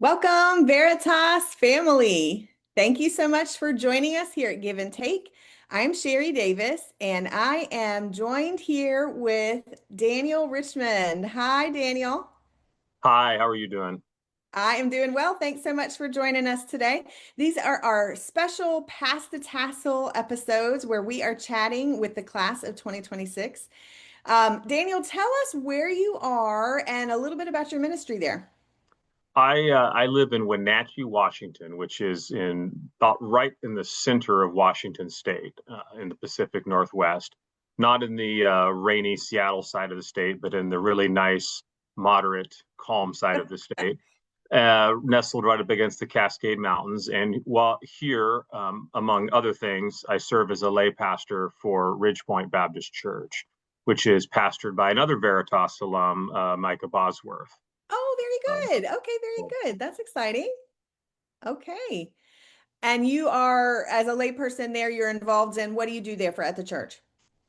Welcome, Veritas family. Thank you so much for joining us here at Give and Take. I'm Sherry Davis, and I am joined here with Daniel Richmond. Hi, Daniel. Hi, how are you doing? I am doing well. Thanks so much for joining us today. These are our special Pass the Tassel episodes where we are chatting with the class of 2026. Daniel, tell us where you are and a little bit about your ministry there. I live in Wenatchee, Washington, which is in about right in the center of Washington State, in the Pacific Northwest. Not in the rainy Seattle side of the state, but in the really nice, moderate, calm side of the state, nestled right up against the Cascade Mountains. And while here, among other things, I serve as a lay pastor for Ridgepoint Baptist Church, which is pastored by another Veritas alum, Micah Bosworth. Oh, Um, very good. Okay, very good. That's exciting. Okay. And you are, as a layperson there, you're involved in what do you do there for at the church?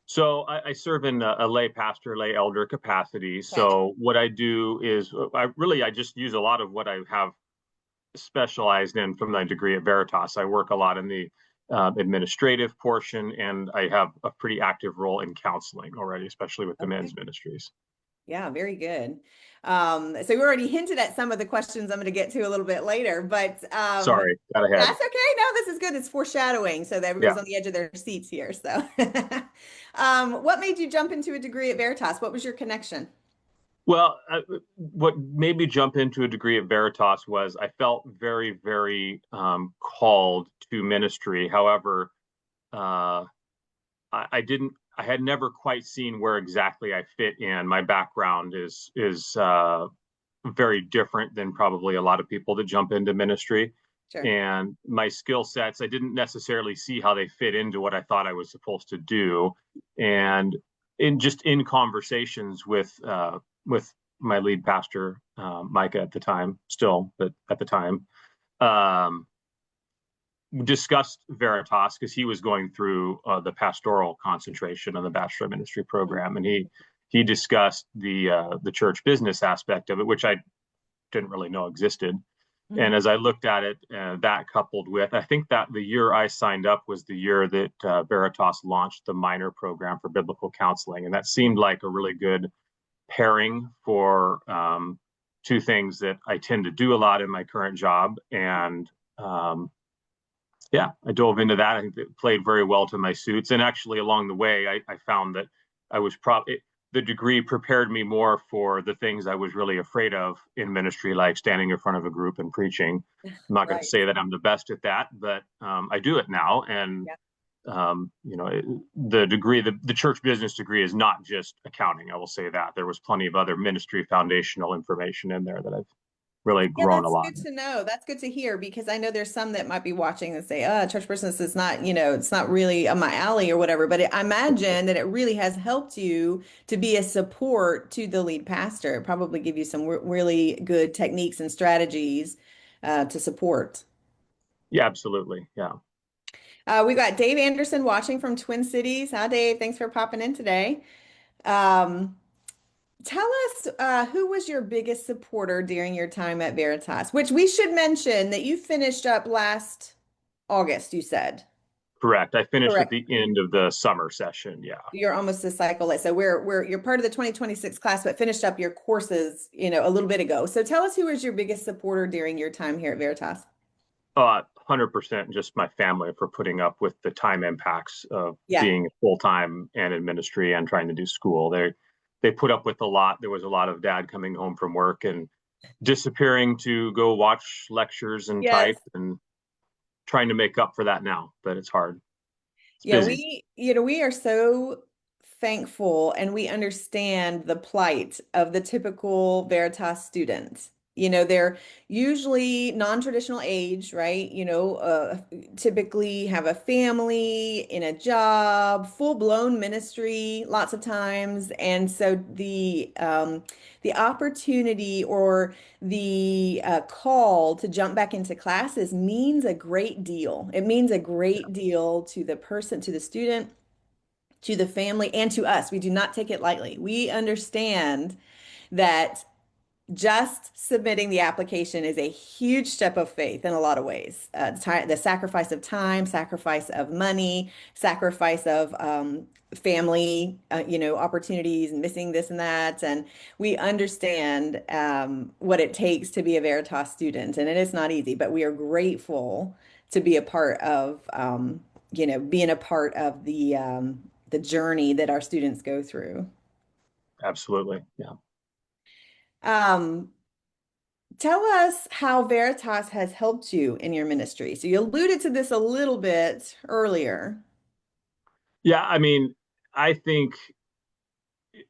So I serve in a lay pastor, lay elder capacity. Okay. So what I do is I just use a lot of what I have specialized in from my degree at Veritas. I work a lot in the administrative portion, and I have a pretty active role in counseling already, especially with the men's Okay. ministries. Yeah, very good. So we already hinted at some of the questions I'm going to get to a little bit later, but Sorry, got ahead. that's okay. No, this is good. It's foreshadowing so that Yeah. everybody's on the edge of their seats here. So, what made you jump into a degree at Veritas? What was your connection? Well, what made me jump into a degree at Veritas was I felt very, very called to ministry. However, uh, I didn't. I had never quite seen where exactly I fit in. My background is very different than probably a lot of people that jump into ministry, Sure. and my skill sets I didn't necessarily see how they fit into what I thought I was supposed to do, and in conversations with my lead pastor Micah at the time, still, but at the time. Um, Discussed Veritas because he was going through the pastoral concentration on the Bachelor of Ministry program, and he discussed the church business aspect of it, which I didn't really know existed. And Mhm. as I looked at it, that coupled with, I think that the year I signed up was the year that Veritas launched the minor program for biblical counseling, and that seemed like a really good pairing for two things that I tend to do a lot in my current job, and yeah, I dove into that. I think it played very well to my suits. And actually, along the way, I found that I was probably the degree prepared me more for the things I was really afraid of in ministry, like standing in front of a group and preaching. I'm not going to Right. say that I'm the best at that, but I do it now. And Yeah. the degree, the church business degree, is not just accounting. I will say that there was plenty of other ministry foundational information in there that I've really Yeah, grown a that's lot good in. to know. That's good to hear because I know there's some that might be watching and say, church business is not, it's not really up my alley or whatever. But I imagine that it really has helped you to be a support to the lead pastor. It probably give you some really good techniques and strategies to support. Yeah, absolutely. Yeah. We got Dave Anderson watching from Twin Cities. Hi, Dave. Thanks for popping in today. Um, Tell us who was your biggest supporter during your time at Veritas, which we should mention that you finished up last August, you said. Correct. I finished at Correct. the end of the summer session. Yeah. You're almost a cycle. So we're you're part of the 2026 class, but finished up your courses, a little bit ago. So tell us who was your biggest supporter during your time here at Veritas. 100% just my family for putting up with the time impacts of Yeah. being full time and in ministry and trying to do school. They put up with a lot. There was a lot of dad coming home from work and disappearing to go watch lectures and Yes. type and trying to make up for that now, but it's hard. It's Yeah, busy. we are so thankful and we understand the plight of the typical Veritas student. They're usually non-traditional age, right? Typically have a family in a job, full-blown ministry lots of times. And so the opportunity or the call to jump back into classes means a great deal. It means a great deal to the person, to the student, to the family, and to us. We do not take it lightly. We understand that just submitting the application is a huge step of faith in a lot of ways. The sacrifice of time, sacrifice of money, sacrifice of family, opportunities and missing this and that. And we understand what it takes to be a Veritas student, and it is not easy, but we are grateful to be a part of, being a part of the journey that our students go through. Absolutely. Yeah. Um, Tell us how Veritas has helped you in your ministry. So you alluded to this a little bit earlier. Yeah. I mean, I think,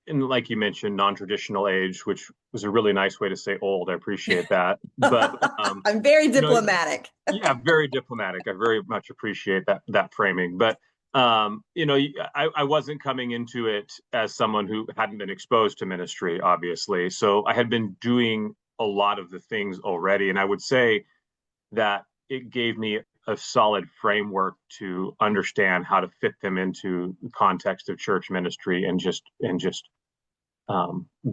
and like you mentioned, non-traditional age, which was a really nice way to say old. I appreciate that. But I'm very you know, diplomatic. yeah, very diplomatic. I very much appreciate that framing. But I wasn't coming into it as someone who hadn't been exposed to ministry, obviously. So I had been doing a lot of the things already, and I would say that it gave me a solid framework to understand how to fit them into the context of church ministry and just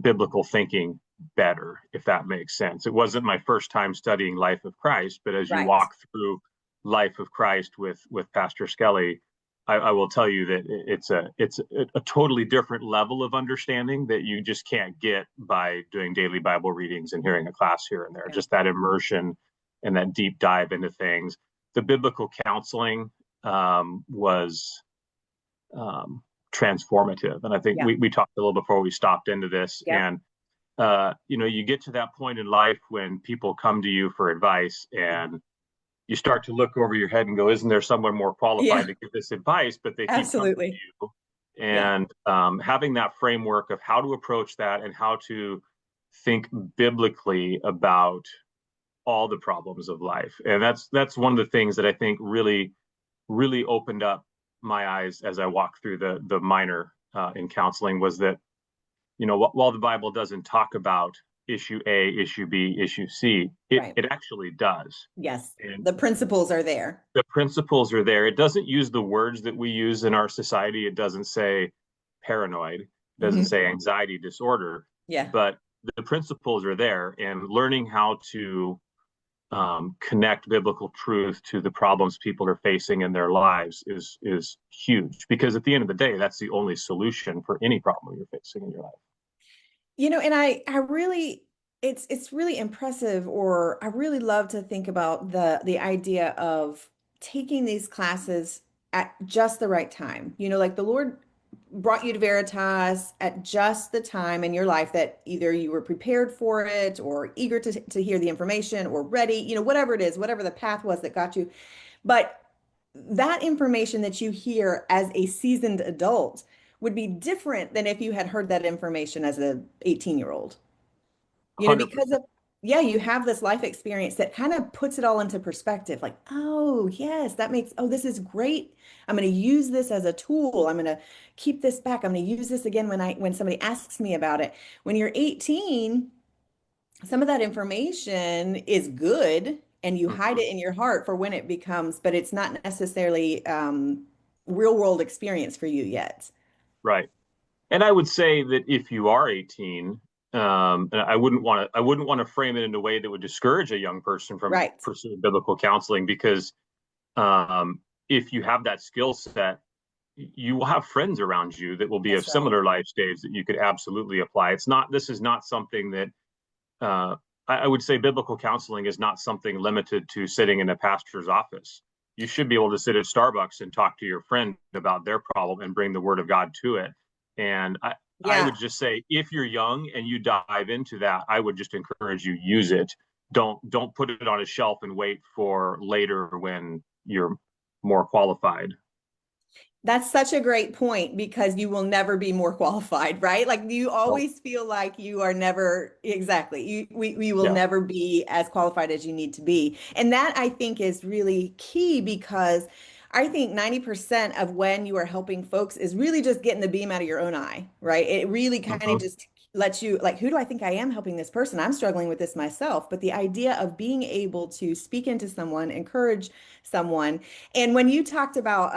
biblical thinking better, if that makes sense. It wasn't my first time studying Life of Christ, but as you Right. walk through Life of Christ with Pastor Skelly, I will tell you that it's a totally different level of understanding that you just can't get by doing daily Bible readings and hearing a class here and there. Yeah. Just that immersion and that deep dive into things. The biblical counseling was um, transformative. And I think Yeah. we talked a little before we stopped into this. Yep. And, you get to that point in life when people come to you for advice and you start to look over your head and go, isn't there someone more qualified Yeah. to give this advice? But they keep coming to Absolutely. you. Yeah. And having that framework of how to approach that and how to think biblically about all the problems of life. And that's one of the things that I think really opened up my eyes as I walked through the minor in counseling was that while the Bible doesn't talk about issue A, issue B, issue C, it Right. it actually does, Yes. and The principles are there. the principles are there. It doesn't use the words that we use in our society. It doesn't say paranoid. It doesn't Hmm. say anxiety disorder, Yeah. but the principles are there, and learning how to connect biblical truth to the problems people are facing in their lives is huge because at the end of the day, that's the only solution for any problem you're facing in your life. And I really it's really impressive, or I really love to think about the idea of taking these classes at just the right time. Like the Lord brought you to Veritas at just the time in your life that either you were prepared for it or eager to hear the information or ready, whatever it is, whatever the path was that got you. But that information that you hear as a seasoned adult would be different than if you had heard that information as a 18-year-old. Because 100%. of, yeah, you have this life experience that kind of puts it all into perspective. Like, oh, yes, oh, this is great. I'm going to use this as a tool. I'm going to keep this back. I'm going to use this again when somebody asks me about it. When you're 18, some of that information is good and you hide Mm-hmm. it in your heart for when it becomes, but it's not necessarily real world experience for you yet. Right. And I would say that if you are 18, and I wouldn't want to frame it in a way that would discourage a young person from Right. pursuing biblical counseling because um, if you have that skill set, you will have friends around you that will be of That's right. similar life stage that you could absolutely apply. This is not something that uh, I would say biblical counseling is not something limited to sitting in a pastor's office. You should be able to sit at Starbucks and talk to your friend about their problem and bring the word of God to it. And I Yeah. would just say, if you're young and you dive into that, I would just encourage you use it. Don't put it on a shelf and wait for later when you're more qualified. That's such a great point because you will never be more qualified, right? Like you So always feel like you are never exactly. We will yeah, never be as qualified as you need to be. And that I think is really key because I think 90% of when you are helping folks is really just getting the beam out of your own eye, right? It really kind of mm-hmm. just lets you like, who do I think I am helping this person? I'm struggling with this myself. But the idea of being able to speak into someone, encourage someone. And when you talked about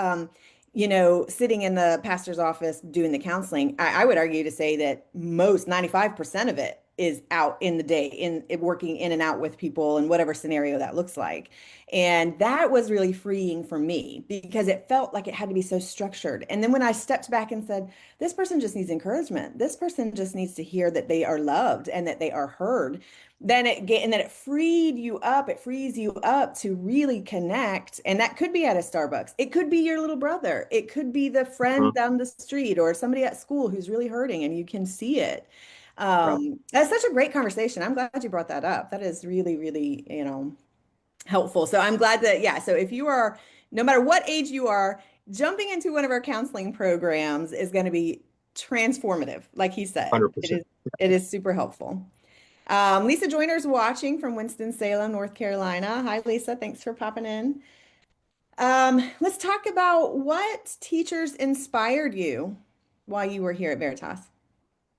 sitting in the pastor's office doing the counseling, I would argue to say that most 95% of it is out in the day, working in and out with people in whatever scenario that looks like. And that was really freeing for me because it felt like it had to be so structured. And then when I stepped back and said, this person just needs encouragement, this person just needs to hear that they are loved and that they are heard, then it freed you up, it frees you up to really connect. And that could be at a Starbucks, it could be your little brother, it could be the friend Mhm. down the street or somebody at school who's really hurting and you can see it. Yeah, That's such a great conversation. I'm glad you brought that up. That is really, really, helpful. So I'm glad that, yeah. So if you are, no matter what age you are, jumping into one of our counseling programs is going to be transformative. Like he said, 100%. it is super helpful. Lisa Joyner's watching from Winston-Salem, North Carolina. Hi, Lisa. Thanks for popping in. Let's talk about what teachers inspired you while you were here at Veritas.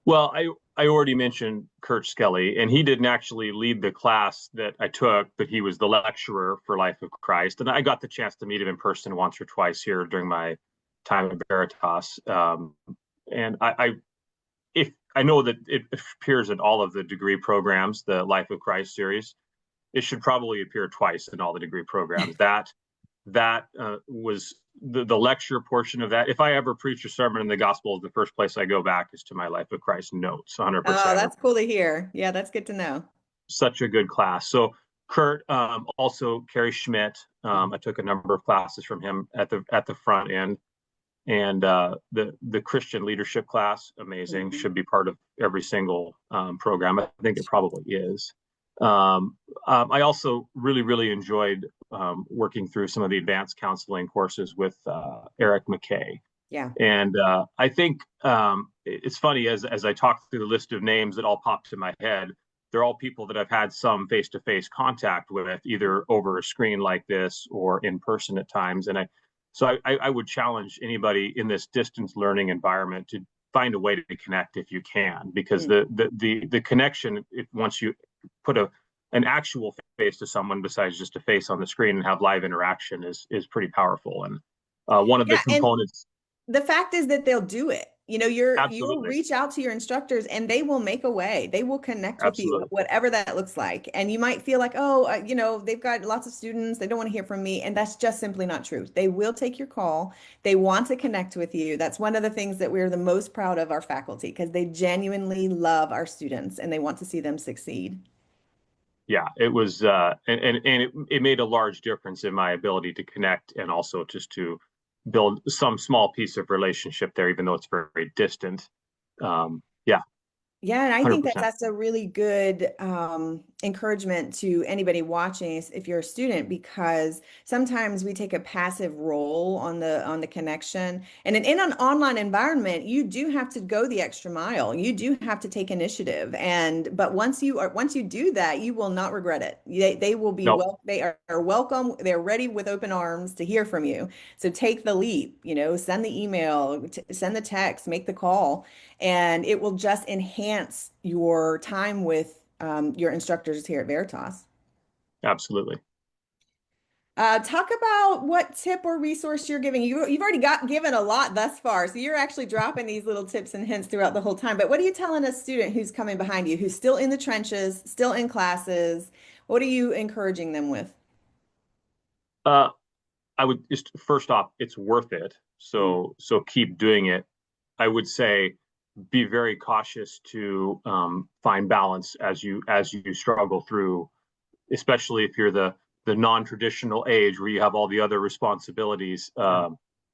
Well, I already mentioned Kurt Skelly, and he didn't actually lead the class that I took, but he was the lecturer for Life of Christ. And I got the chance to meet him in person once or twice here during my time at Veritas. And if I know that it appears in all of the degree programs, the Life of Christ series, it should probably appear twice in all the degree programs. That was the lecture portion of that. If I ever preach a sermon in the gospel, the first place I go back is to my Life of Christ notes, Oh, 100%. that's cool to hear. Yeah, that's good to know. Such a good class. So Kurt, also Carrie Schmidt. I took a number of classes from him at the front end, and the Christian leadership class, amazing, Mhm. should be part of every single program. I think it probably is. I also really enjoyed working through some of the advanced counseling courses with Eric McKay. Yeah. And I think it's funny as I talk through the list of names that all popped to my head, they're all people that I've had some face-to-face contact with, either over a screen like this or in person at times. I would challenge anybody in this distance learning environment to find a way to connect if you can, because Mm. the connection, once you put an actual face to someone besides just a face on the screen and have live interaction is pretty powerful. And one of the Yeah, and components. the fact is that they'll do it. You'll Absolutely. reach out to your instructors and they will make a way. They will connect with you, Absolutely. whatever that looks like. And you might feel like, oh, they've got lots of students. They don't want to hear from me. And that's just simply not true. They will take your call. They want to connect with you. That's one of the things that we're the most proud of our faculty because they genuinely love our students and they want to see them succeed. Yeah, it was, and it made a large difference in my ability to connect and also just to build some small piece of relationship there, even though it's very distant. Yeah, Yeah, and I think that 100%. that's a really good encouragement to anybody watching if you're a student, because sometimes we take a passive role on the connection. And in an online environment, you do have to go the extra mile. You do have to take initiative. But once you do that, you will not regret it. They will be Nope, are welcome. They're ready with open arms to hear from you. So take the leap, send the email, send the text, make the call, and it will just enhance your time with your instructors here at Veritas. absolutely. Talk about what tip or resource you're giving. You've already given a lot thus far, so you're actually dropping these little tips and hints throughout the whole time. But what are you telling a student who's coming behind you, who's still in the trenches, still in classes? What are you encouraging them with? Uh, I would just first off, it's worth it. Mm, So keep doing it. I would say be very cautious to find balance as you struggle through, especially if you're the non-traditional age where you have all the other responsibilities. yeah,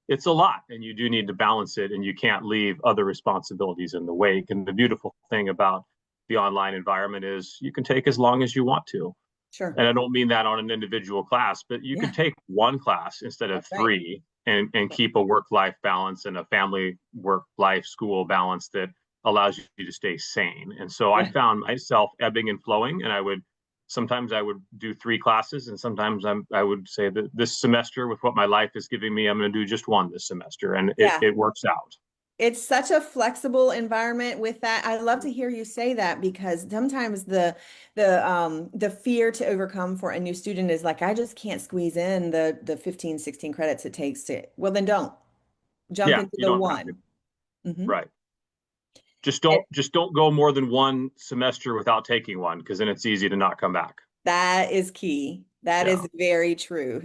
It's a lot, and you do need to balance it, and you can't leave other responsibilities in the wake. And the beautiful thing about the online environment is you can take as long as you want to. sure. And I don't mean that on an individual class, but you could Yeah, take one class instead of that's right. three, and keep a work-life balance and a family work-life school balance that allows you to stay sane. And so I Yeah. found myself ebbing and flowing, and sometimes I would do three classes, and sometimes I would say that this semester, with what my life is giving me, I'm going to do just one this semester, and it Yeah. it works out. It's such a flexible environment with that. I love to hear you say that because sometimes the fear to overcome for a new student is like, I just can't squeeze in the 15, 16 credits it takes to, well, then don't jump Yeah, into you the don't have to. one. Mhm. Right. Just don't go more than one semester without taking one, because then it's easy to not come back. That is key. That Yeah, is very true.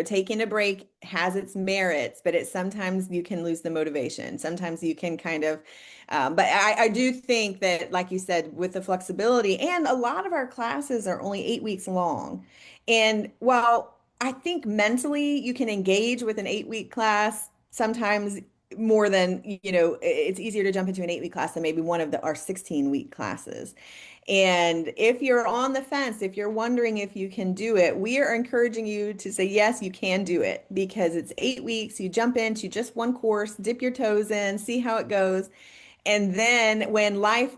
Taking a break has its merits, but it's sometimes you can lose the motivation. Sometimes you can kind of, but I do think that, like you said, with the flexibility, and a lot of our classes are only 8 weeks long. And while I think mentally you can engage with an 8 week class, sometimes more than, it's easier to jump into an 8 week class than maybe one of our 16-week classes. And if you're on the fence, if you're wondering if you can do it, we are encouraging you to say, yes, you can do it because it's 8 weeks. You jump into just one course, dip your toes in, see how it goes. And then when life,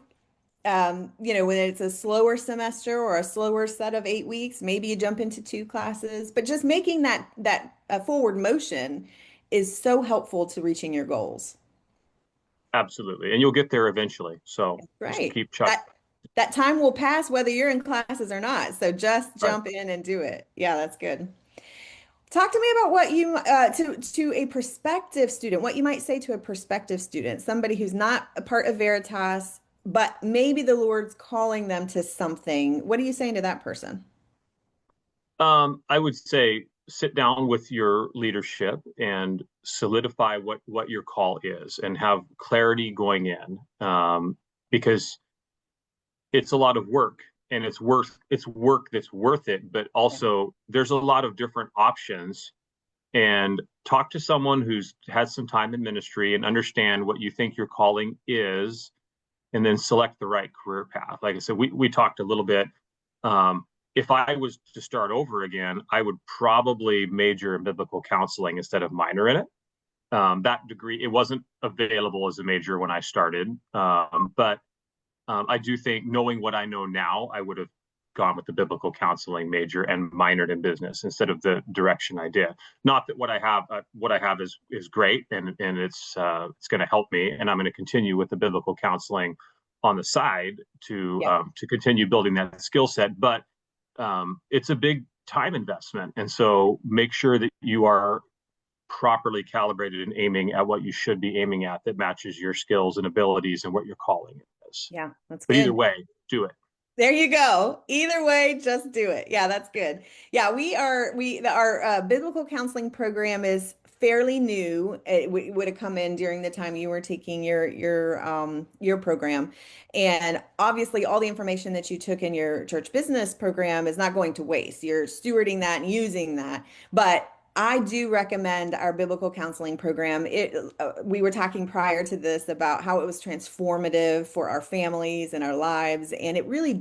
when it's a slower semester or a slower set of 8 weeks, maybe you jump into two classes. But just making that forward motion is so helpful to reaching your goals. absolutely. And you'll get there eventually. So just Right. keep chuck. That time will pass whether you're in classes or not. So just Right. jump in and do it. Yeah, that's good. Talk to me about what you to a prospective student, what you might say to a prospective student, somebody who's not a part of Veritas, but maybe the Lord's calling them to something. What are you saying to that person? I would say sit down with your leadership and solidify what your call is and have clarity going in, because it's a lot of work and it's work that's worth it. But Yeah. also there's a lot of different options, and talk to someone who's had some time in ministry and understand what you think your calling is, and then select the right career path. Like I said, we talked a little bit. If I was to start over again, I would probably major in biblical counseling instead of minor in it. That degree, it wasn't available as a major when I started, but I do think, knowing what I know now, I would have gone with the biblical counseling major and minored in business instead of the direction I did. Not that what I have is great, and it's going to help me, and I'm going to continue with the biblical counseling on the side Yeah. to continue building that skill set. But it's a big time investment, and so make sure that you are properly calibrated and aiming at what you should be aiming at, that matches your skills and abilities and what your calling is. Yeah, that's But either good. way, do it. There you go. Either way, just do it. Yeah, that's good. Yeah, our biblical counseling program is fairly new. Would have come in during the time you were taking your program, and obviously, all the information that you took in your church business program is not going to waste. You're stewarding that and using that, but I do recommend our biblical counseling program. We were talking prior to this about how it was transformative for our families and our lives, and it really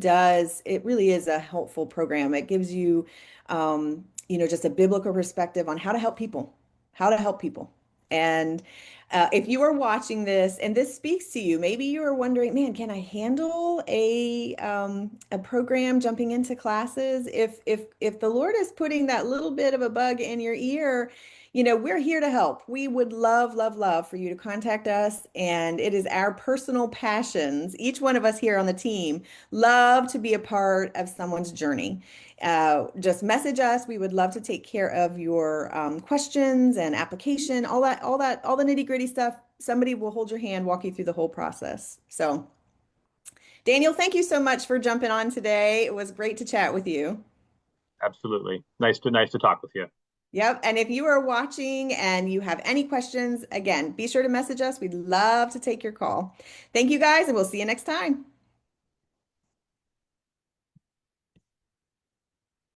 is a helpful program. It gives you, just a biblical perspective on how to help people. And if you are watching this and this speaks to you, maybe you are wondering, man, can I handle a program jumping into classes? If the Lord is putting that little bit of a bug in your ear, we're here to help. We would love, love, love for you to contact us. And it is our personal passions. Each one of us here on the team love to be a part of someone's journey. Just message us. We would love to take care of your questions and application, all the nitty-gritty stuff. Somebody will hold your hand, walk you through the whole process. So, Daniel, thank you so much for jumping on today. It was great to chat with you. Absolutely. Nice to talk with you. Yep. And if you are watching and you have any questions, again, be sure to message us. We'd love to take your call. Thank you guys, and we'll see you next time.